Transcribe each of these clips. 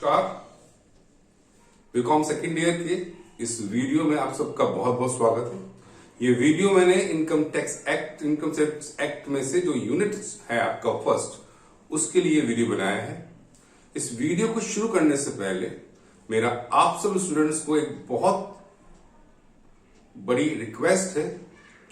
नमस्कार। BCom second year के इस वीडियो में आप सबका बहुत बहुत स्वागत है। ये वीडियो मैंने इनकम टैक्स एक्ट में से जो यूनिट है आपका फर्स्ट, उसके लिए वीडियो बनाया है। इस वीडियो को शुरू करने से पहले मेरा आप सब स्टूडेंट्स को एक बहुत बड़ी रिक्वेस्ट है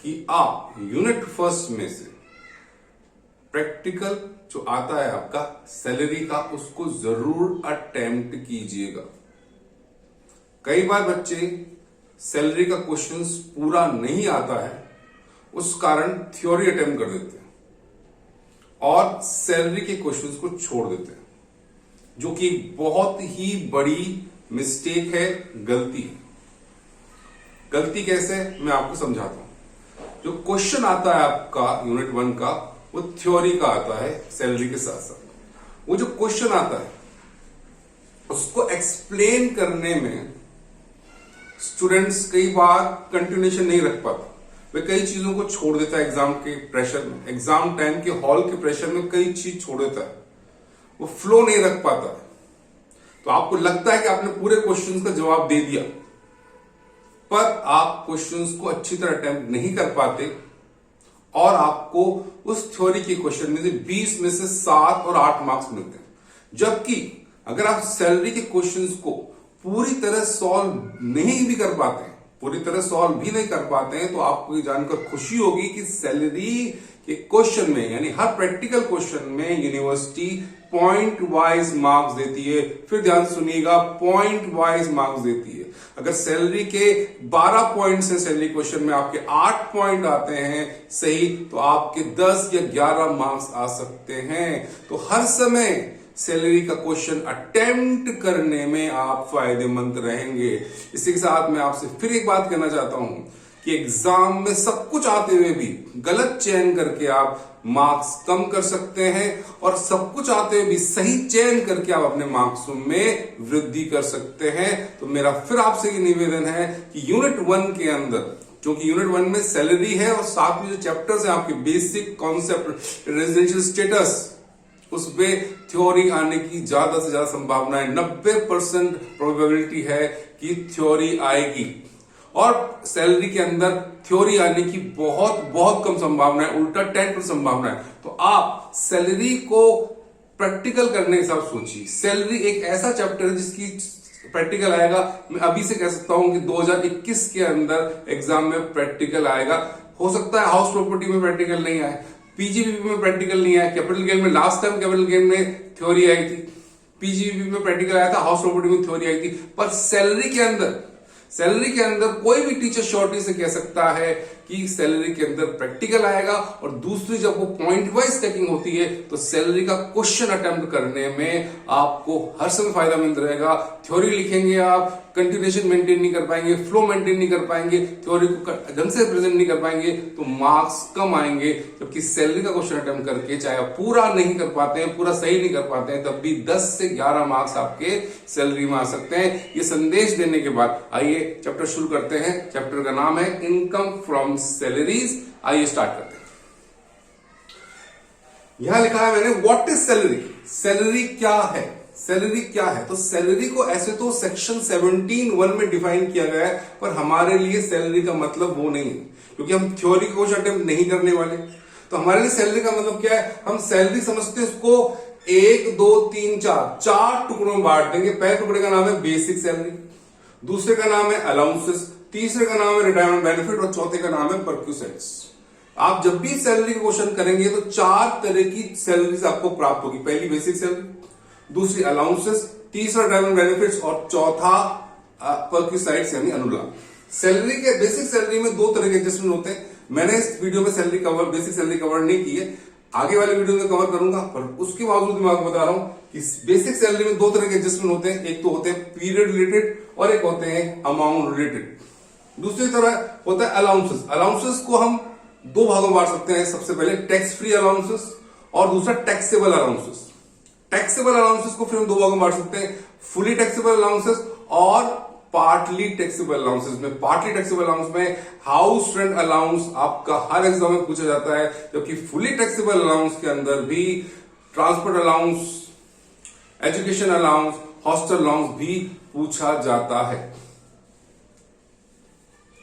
कि आप यूनिट फर्स्ट में से प्रैक्टिकल जो आता है आपका सैलरी का, उसको जरूर अटेम्प्ट कीजिएगा। कई बार बच्चे सैलरी का क्वेश्चंस पूरा नहीं आता है, उस कारण थ्योरी अटेम्प्ट कर देते हैं और सैलरी के क्वेश्चंस को छोड़ देते हैं, जो कि बहुत ही बड़ी मिस्टेक है, गलती है। गलती कैसे, मैं आपको समझाता हूं। जो क्वेश्चन आता है आपका यूनिट 1 का, वो थ्योरी का आता है सैलरी के साथ साथ। वो जो क्वेश्चन आता है उसको एक्सप्लेन करने में स्टूडेंट्स कई बार कंटिन्यूएशन नहीं रख पाता। वे कई चीजों को छोड़ देता है एग्जाम के प्रेशर में, एग्जाम टाइम के हॉल के प्रेशर में कई चीज छोड़ देता है, वो फ्लो नहीं रख पाता है। तो आपको लगता है कि आपने पूरे क्वेश्चंस का जवाब दे दिया, पर आप क्वेश्चंस को अच्छी तरह अटेम्प्ट नहीं कर पाते और आपको उस थ्योरी के क्वेश्चन में से 20 में से 7 और 8 मार्क्स मिलते हैं। जबकि अगर आप सैलरी के क्वेश्चंस को पूरी तरह सॉल्व नहीं भी कर पाते हैं, तो आपको ये जानकर खुशी होगी कि सैलरी के क्वेश्चन में, यानी हर प्रैक्टिकल क्वेश्चन में यूनिवर्सिटी पॉइंट वाइज मार्क्स देती है। फिर ध्यान सुनिएगा, पॉइंट वाइज मार्क्स देती है। अगर सैलरी के 12 पॉइंट्स हैं सैलरी क्वेश्चन में, आपके 8 पॉइंट आते हैं सही, तो आपके 10 या 11 मार्क्स आ सकते हैं। तो हर समय सैलरी का क्वेश्चन अटेम्प्ट करने में आप फायदेमंद रहेंगे। इसी के साथ मैं आपसे फिर एक बात कहना चाहता हूं कि एग्जाम में सब कुछ आते हुए भी गलत चयन करके आप मार्क्स कम कर सकते हैं, और सब कुछ आते हुए भी सही चयन करके आप अपने मार्क्स में वृद्धि कर सकते हैं। तो मेरा फिर आपसे ये निवेदन है कि यूनिट 1 के अंदर, क्योंकि यूनिट 1 में सैलरी है और साथ में जो चैप्टर्स हैं आपके बेसिक कॉन्सेप्ट, रेजिडेंशियल स्टेटस, उसमें थ्योरी आने की ज्यादा से ज्यादा संभावना है। 90% प्रोबेबिलिटी है कि थ्योरी आएगी, और सैलरी के अंदर थ्योरी आने की बहुत बहुत कम संभावना है, उल्टा 10% संभावना है। तो आप सैलरी को प्रैक्टिकल करने के साथ सोचिए। सैलरी एक ऐसा चैप्टर है जिसकी प्रैक्टिकल आएगा, मैं अभी से कह सकता हूं कि 2021 के अंदर एग्जाम में प्रैक्टिकल आएगा। हो सकता है हाउस प्रॉपर्टी में प्रैक्टिकल नहीं आए, पीजीबीपी में प्रैक्टिकल नहीं आया, कैपिटल गेन में लास्ट टाइम कैपिटल गेन में थ्योरी आई थी, पीजीबीपी में प्रैक्टिकल आया था, हाउस प्रॉपर्टी में थ्योरी आई थी। पर सैलरी के अंदर कोई भी टीचर श्योरिटी से कह सकता है कि सैलरी के अंदर प्रैक्टिकल आएगा। और दूसरी, जब वो पॉइंट वाइज चेकिंग होती है तो सैलरी का क्वेश्चन अटेम्प्ट करने में आपको हर समय फायदा मिल रहेगा। थ्योरी लिखेंगे आप, कंटिन्यूएशन मेंटेन नहीं कर पाएंगे, फ्लो मेंटेन नहीं कर पाएंगे, थ्योरी को ढंग से प्रेजेंट नहीं कर पाएंगे, तो मार्क्स कम आएंगे। जबकि सैलरी का क्वेश्चन अटेम्प्ट करके चाहे आप पूरा नहीं कर पाते हैं, पूरा सही नहीं कर पाते हैं, तब भी 10 से 11 मार्क्स आपके सैलरी में आ सकते हैं। ये संदेश देने के बाद आइए चैप्टर शुरू करते हैं। चैप्टर का नाम है इनकम फ्रॉम सैलरीज। आइए स्टार्ट करते हैं। यहां लिखा है मैंने, व्हाट इज सैलरी। सैलरी क्या है? सैलरी क्या है? तो सैलरी को ऐसे तो सेक्शन 17(1) में डिफाइन किया गया है, पर हमारे लिए सैलरी का मतलब वो नहीं है, क्योंकि हम थ्योरी को कुछ अटेम्प्ट नहीं करने वाले। तो हमारे लिए सैलरी का मतलब क्या है? हम सैलरी समझते हैं उसको 1, 2, 3, 4 टुकड़ों में बांट देंगे। पहले टुकड़े का नाम है बेसिक सैलरी, दूसरे का नाम है अलाउंसेस, तीसरे का नाम है रिटायरमेंट बेनिफिट, और चौथे का नाम है परक्यूसेट्स। आप जब भी सैलरी का क्वेश्चन करेंगे तो 4 तरह की सैलरीज आपको प्राप्त होगी। पहली बेसिक सैलरी, दूसरी अलाउंसेस, तीसरा रिटायरमेंट बेनिफिट्स, और चौथा परक्यूसाइट्स यानी अनुलाभ। सैलरी के बेसिक सैलरी में 2 तरह के एडजस्टमेंट होते हैं। मैंने इस वीडियो में बेसिक सैलरी कवर नहीं की है, आगे वाले वीडियो में कवर करूंगा, पर उसके बावजूद मैं आपको बता रहा हूं कि बेसिक सैलरी में 2 तरह के एडजस्टमेंट होते हैं। एक तो होते हैं पीरियड रिलेटेड और एक होते हैं अमाउंट रिलेटेड। दूसरी तरह होता है अलाउंसेस। अलाउंसेस को हम 2 भागों में बांट सकते हैं। सबसे पहले टैक्स फ्री अलाउंसेस और दूसरा टैक्सेबल अलाउंसेस। टैक्सेबल अलाउंसेस को फिर हम 2 भागों में बांट सकते हैं, फुली टैक्सेबल अलाउंसेस और पार्टली टैक्सेबल अलाउंसेस में। पार्टली टैक्सेबल अलाउंस में हाउस रेंट अलाउंस आपका हर एग्जाम में पूछा जाता है, जबकि फुली टैक्सेबल अलाउंस के अंदर भी transport allowance, education allowance hostel allowance भी पूछा जाता है।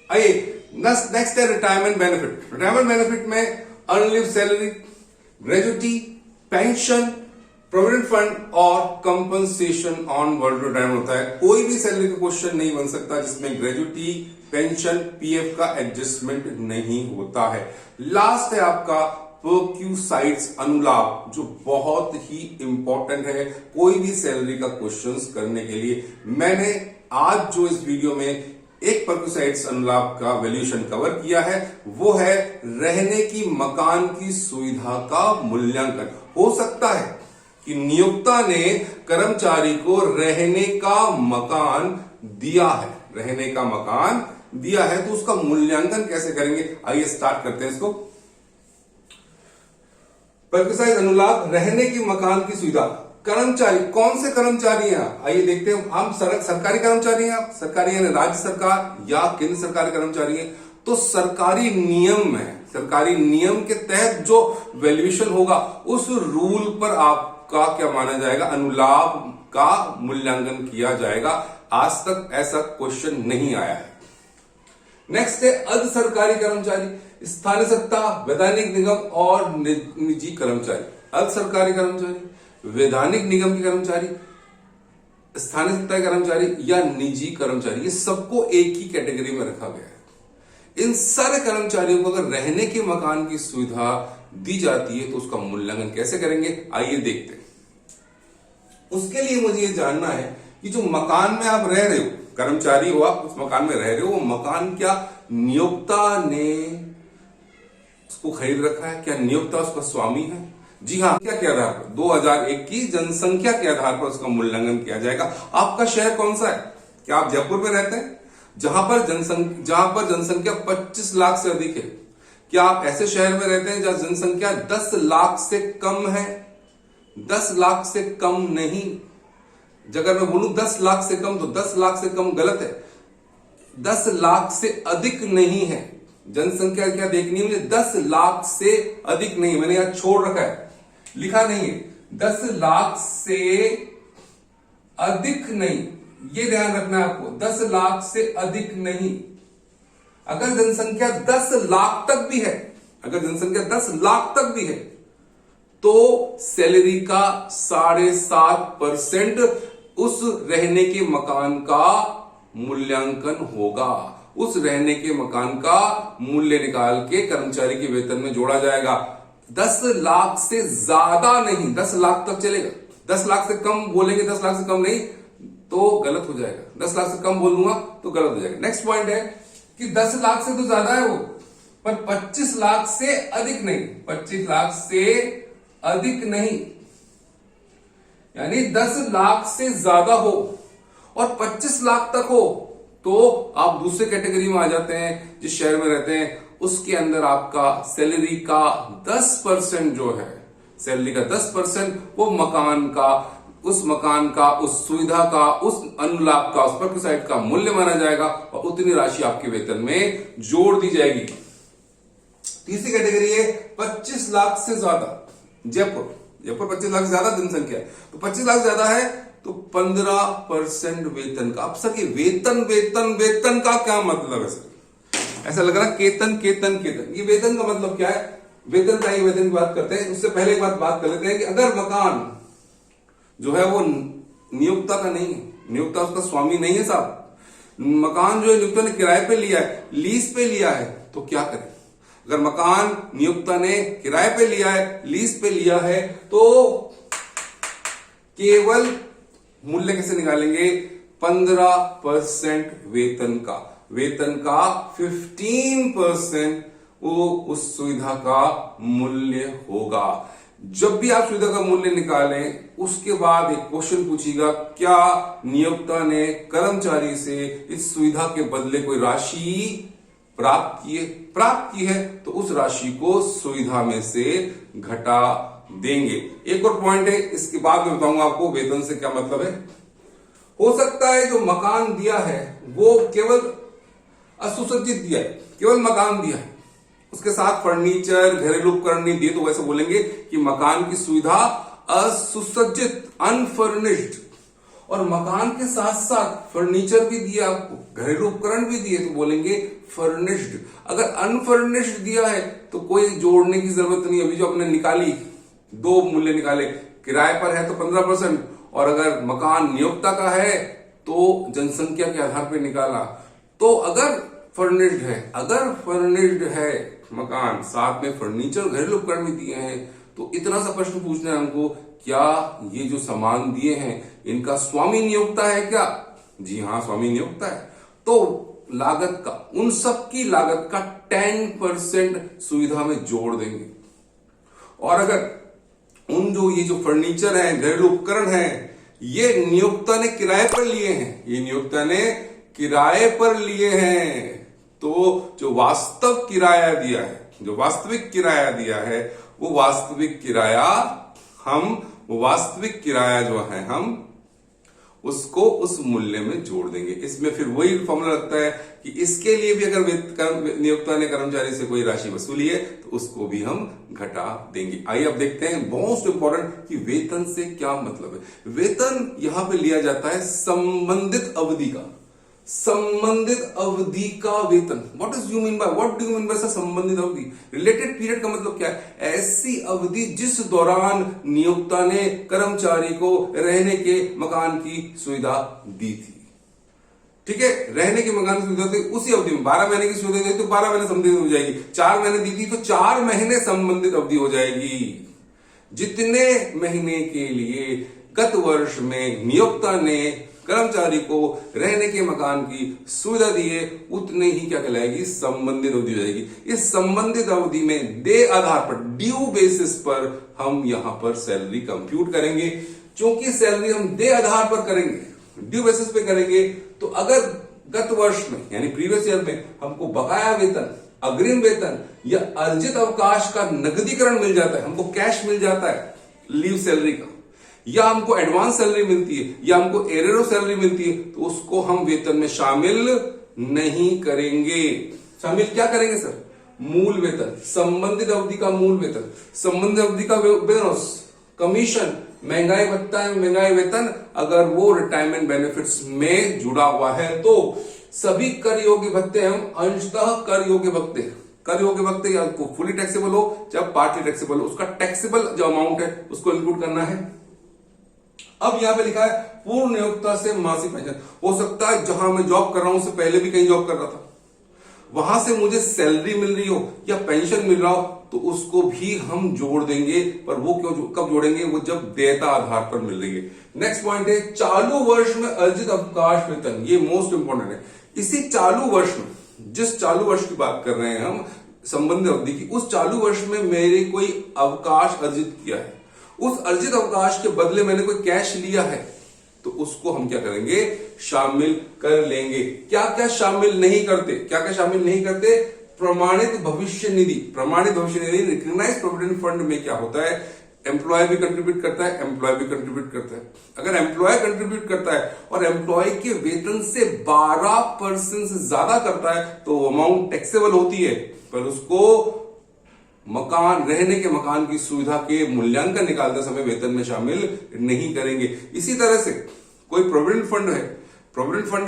आइए नेक्स्ट है रिटायरमेंट बेनिफिट। रिटायरमेंट बेनिफिट में earned salary, gratuity, pension, provident fund और कंपनसेशन ऑन वर्ल्ड रिटायरमेंट होता है। कोई भी सैलरी का क्वेश्चन नहीं बन सकता जिसमें ग्रेजुटी, पेंशन, पीएफ का एडजस्टमेंट नहीं होता है। लास्ट है आपका पर्क्यूसाइट्स अनुलाभ, जो बहुत ही इंपॉर्टेंट है कोई भी सैलरी का क्वेश्चंस करने के लिए। मैंने आज जो इस वीडियो में एक पर्क्यूसाइट्स अनुलाभ का वैल्यूएशन कवर किया है वो है रहने की मकान की सुविधा का मूल्यांकन। हो सकता है कि नियोक्ता ने कर्मचारी को रहने का मकान दिया है, रहने का मकान दिया है, तो उसका मूल्यांकन कैसे करेंगे, आइए स्टार्ट करते हैं इसको। पर्क्यूसाइट्स अनुलाभ, रहने की मकान की सुविधा। कर्मचारी, कौन से कर्मचारी हैं, आइए देखते हैं। हम सरकारी कर्मचारी हैं, सरकारी यानी राज्य सरकार या केंद्र सरकार कर्मचारी हैं, तो सरकारी नियम है, सरकारी नियम के तहत जो वैल्यूएशन होगा उस रूल पर आपका क्या माना जाएगा, अनुलाभ का मूल्यांकन किया जाएगा। आज तक ऐसा क्वेश्चन नहीं आया है। नेक्स्ट है अर्ध सरकारी कर्मचारी, स्थानीय सत्ता, वैधानिक निगम और निजी कर्मचारी। अर्ध सरकारी कर्मचारी, वैधानिक निगम के कर्मचारी, स्थानीय सत्ता के कर्मचारी या निजी कर्मचारी, ये सबको एक ही कैटेगरी में रखा गया है। इन सारे कर्मचारियों को अगर रहने के मकान की सुविधा दी जाती है तो उसका मूल्यांकन कैसे करेंगे, आइए देखते हैं। उसके लिए मुझे ये जानना है कि जो मकान में आप रह रहे हो, कर्मचारी हो आप, उस मकान में रह रहे हो, वो मकान क्या नियोक्ता ने उसको खरीद रखा है, क्या नियोक्ता उसका स्वामी है? जी हाँ, क्या के आधार पर, 2001 की जनसंख्या के आधार पर उसका मूल्यांकन किया जाएगा। आपका शहर कौन सा है, क्या आप जयपुर में रहते हैं जहां पर जनसंख्या 25 लाख से अधिक है? क्या आप ऐसे शहर में रहते हैं जहां जनसंख्या 10 लाख से कम है? 10 लाख से कम नहीं। अगर मैं बोलूं 10 लाख से कम, तो 10 लाख से कम गलत है, 10 लाख से अधिक नहीं है। जनसंख्या क्या देखनी है मुझे, 10 लाख से अधिक नहीं, मैंने यहां छोड़ रखा है, लिखा नहीं है, 10 लाख से अधिक नहीं, ये ध्यान रखना है आपको, 10 लाख से अधिक नहीं। अगर जनसंख्या 10 लाख तक भी है, अगर जनसंख्या 10 लाख तक भी है, तो सैलरी का 7.5% उस रहने के मकान का मूल्यांकन होगा। उस रहने के मकान का मूल्य निकाल के कर्मचारी के वेतन में जोड़ा जाएगा। 10 लाख से ज्यादा नहीं, 10 लाख तक चलेगा। 10 लाख से कम बोलेंगे, 10 लाख से कम नहीं तो गलत हो जाएगा, 10 लाख से कम बोल दूंगा तो गलत हो जाएगा। नेक्स्ट पॉइंट है कि 10 लाख से तो ज्यादा है वो, पर 25 लाख से अधिक नहीं, 25 लाख से अधिक नहीं, यानी 10 लाख से ज्यादा हो और 25 लाख तक हो तो आप दूसरे कैटेगरी में आ जाते हैं। जिस शहर में रहते हैं उसके अंदर आपका सैलरी का 10% जो है, सैलरी का 10% वो मकान का, उस मकान का, उस सुविधा का, उस अनुलाभ का, उस पर्क्यूसाइट का मूल्य माना जाएगा और उतनी राशि आपके वेतन में जोड़ दी जाएगी। तीसरी कैटेगरी है 25 लाख से ज्यादा। जयपुर 25 लाख से ज्यादा जनसंख्या है, तो 25 लाख ज्यादा है तो 15% वेतन का। अब सर ये वेतन का क्या मतलब है सर? ऐसा लग रहा है केतन, ये वेतन का मतलब क्या है? वेतन की बात करते हैं। उससे पहले एक बात कर लेते हैं कि अगर मकान जो है वो नियोक्ता का नहीं है, नियोक्ता उसका स्वामी नहीं है साहब, मकान जो है नियोक्ता ने किराए पे लिया है, लीज पे लिया है, तो क्या करें? अगर मकान नियोक्ता ने किराए पे लिया है, लीज पे लिया है, तो केवल मूल्य कैसे निकालेंगे? 15% वेतन का 15% वो उस सुविधा का मूल्य होगा। जब भी आप सुविधा का मूल्य निकालें उसके बाद एक क्वेश्चन पूछेगा, क्या नियोक्ता ने कर्मचारी से इस सुविधा के बदले कोई राशि प्राप्त की है तो उस राशि को सुविधा में से घटा देंगे। एक और पॉइंट है, इसके बाद मैं बताऊंगा आपको वेतन से क्या मतलब है। हो सकता है जो मकान दिया है वो केवल असुसज्जित दिया है, केवल मकान दिया है, उसके साथ फर्नीचर, घरेलू उपकरण नहीं दिए, तो वैसे बोलेंगे कि मकान की सुविधा असुसज्जित, अनफर्निश्ड। और मकान के साथ साथ फर्नीचर भी दिया आपको, घरेलू उपकरण भी दिए, तो बोलेंगे फर्निश्ड। अगर अनफर्निश्ड दिया है तो कोई जोड़ने की जरूरत नहीं। अभी जो आपने निकाली, दो मूल्य निकाले, किराए पर है तो 15%, और अगर मकान नियोक्ता का है तो जनसंख्या के आधार पर निकाला। तो अगर फर्निश्ड है मकान, साथ में फर्नीचर घरेलू उपकरण भी दिए हैं, तो इतना सा प्रश्न पूछना है हमको, क्या ये जो सामान दिए हैं इनका स्वामी नियोक्ता है क्या? जी हाँ, स्वामी नियोक्ता है। तो लागत का, उन सब की लागत का 10% सुविधा में जोड़ देंगे। और अगर उन ये जो फर्नीचर है, घरेलू उपकरण है, ये नियोक्ता ने किराए पर लिए हैं, तो जो वास्तविक किराया दिया है, वो वास्तविक किराया जो है हम उसको उस मूल्य में जोड़ देंगे। इसमें फिर वही फॉर्मूला लगता है कि इसके लिए भी अगर नियोक्ता ने कर्मचारी से कोई राशि वसूली है तो उसको भी हम घटा देंगे। आइए अब देखते हैं मोस्ट इंपॉर्टेंट कि वेतन से क्या मतलब है। वेतन यहां पे लिया जाता है संबंधित अवधि का वेतन। What do you mean by संबंधित अवधि? रिलेटेड पीरियड का मतलब क्या है? ऐसी अवधि जिस दौरान नियोक्ता ने कर्मचारी को रहने के मकान की सुविधा दी थी। ठीक है, रहने के मकान की सुविधा थी उसी अवधि में। 12 महीने की सुविधा दी तो 12 महीने संबंधित हो जाएगी। 4 महीने दी थी तो 4 महीने संबंधित अवधि हो जाएगी। जितने महीने के लिए गत वर्ष में नियोक्ता ने कर्मचारी को रहने के मकान की सुविधा दी है, उतने ही क्या कहलाएगी? संबंधित अवधि हो जाएगी। इस संबंधित अवधि में दे आधार पर, ड्यू बेसिस पर हम यहां पर सैलरी कंप्यूट करेंगे। क्योंकि सैलरी हम दे आधार पर करेंगे, ड्यू बेसिस पे करेंगे, तो अगर गत वर्ष में यानी प्रीवियस ईयर में हमको बकाया वेतन, अग्रिम वेतन या अर्जित अवकाश का नगदीकरण मिल जाता है, हमको कैश मिल जाता है लीव सैलरी का, या हमको एडवांस सैलरी मिलती है, या हमको एरेरो सैलरी मिलती है, तो उसको हम वेतन में शामिल नहीं करेंगे। शामिल क्या करेंगे सर? मूल वेतन, संबंधित अवधि का मूल वेतन, संबंधित अवधि का बोनस, कमीशन, महंगाई भत्ता, महंगाई वेतन, अगर वो रिटायरमेंट बेनिफिट्स में जुड़ा हुआ है तो सभी कर योग्य भत्ते हम अंशतः कर योग्य भत्ते या फुली टैक्सेबल हो चाहे पार्टली टैक्सेबल हो, उसका टैक्सेबल जो अमाउंट है उसको इंक्लूड करना है। अब यहां पे लिखा है पूर्ण नियोक्ता से मासिक पेंशन। हो सकता है जहां मैं जॉब कर रहा हूं उससे पहले भी कहीं जॉब कर रहा था, वहां से मुझे सैलरी मिल रही हो या पेंशन मिल रहा हो, तो उसको भी हम जोड़ देंगे। पर वो कब जोड़ेंगे? वो जब देयता आधार पर मिल रही है। नेक्स्ट पॉइंट है चालू वर्ष में अर्जित अवकाश वेतन। ये मोस्ट इंपॉर्टेंट है। इसी चालू वर्ष में, जिस चालू वर्ष की बात कर रहे हैं हम संबंधित अवधि की, उस चालू वर्ष में मेरे कोई अवकाश अर्जित किया है, उस अर्जित अवकाश के बदले मैंने कोई कैश लिया है, तो उसको हम क्या करेंगे? शामिल कर लेंगे। क्या क्या शामिल नहीं करते? प्रमाणित भविष्य निधि रिकग्नाइज्ड प्रोविडेंट फंड में क्या होता है? एम्प्लॉय भी कंट्रीब्यूट करता है, अगर एम्प्लॉय कंट्रीब्यूट करता है और एम्प्लॉय के वेतन से 12% से ज्यादा करता है तो अमाउंट टैक्सेबल होती है, पर उसको रहने के मकान की सुविधा के मूल्यांकन निकालते समय वेतन में शामिल नहीं करेंगे। इसी तरह से कोई प्रोविडेंट फंड है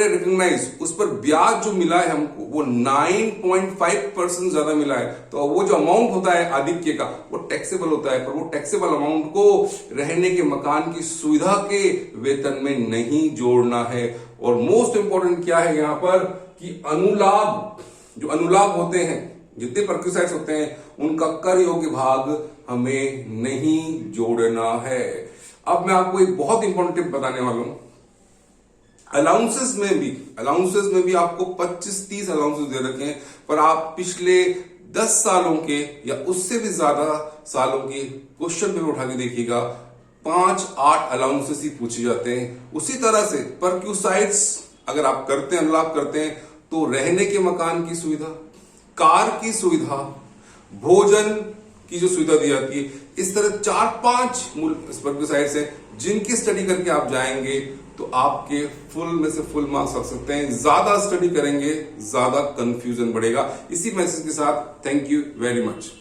रिकॉग्नाइज, उस पर ब्याज जो मिला है हमको वो 9.5% ज्यादा मिला है, तो वो जो अमाउंट होता है आदित्य का वो टैक्सेबल होता है, पर वो टैक्सेबल अमाउंट को रहने के मकान की सुविधा के वेतन में नहीं जोड़ना है। और मोस्ट इंपॉर्टेंट क्या है यहाँ पर कि अनुलाभ होते हैं, जितने परक्यूसाइट्स होते हैं उनका कर योग्य भाग हमें नहीं जोड़ना है। अब मैं आपको एक बहुत इंपॉर्टेंट टिप बताने वाला हूं। अलाउंसेस में भी आपको 25-30 अलाउंसेस दे रखे हैं, पर आप पिछले 10 सालों के या उससे भी ज्यादा सालों के क्वेश्चन पेपर उठा के देखिएगा, 5-8 अलाउंसेस ही पूछे जाते हैं। उसी तरह से परक्यूसाइट्स अगर आप अनुलाभ करते हैं तो रहने के मकान की सुविधा, कार की सुविधा, भोजन की जो सुविधा दी जाती है, इस तरह 4-5 मूल परक्यूसाइट्स हैं जिनकी स्टडी करके आप जाएंगे तो आपके फुल में से फुल मार्क्स रख सकते हैं। ज्यादा स्टडी करेंगे ज्यादा कंफ्यूजन बढ़ेगा। इसी मैसेज के साथ थैंक यू वेरी मच।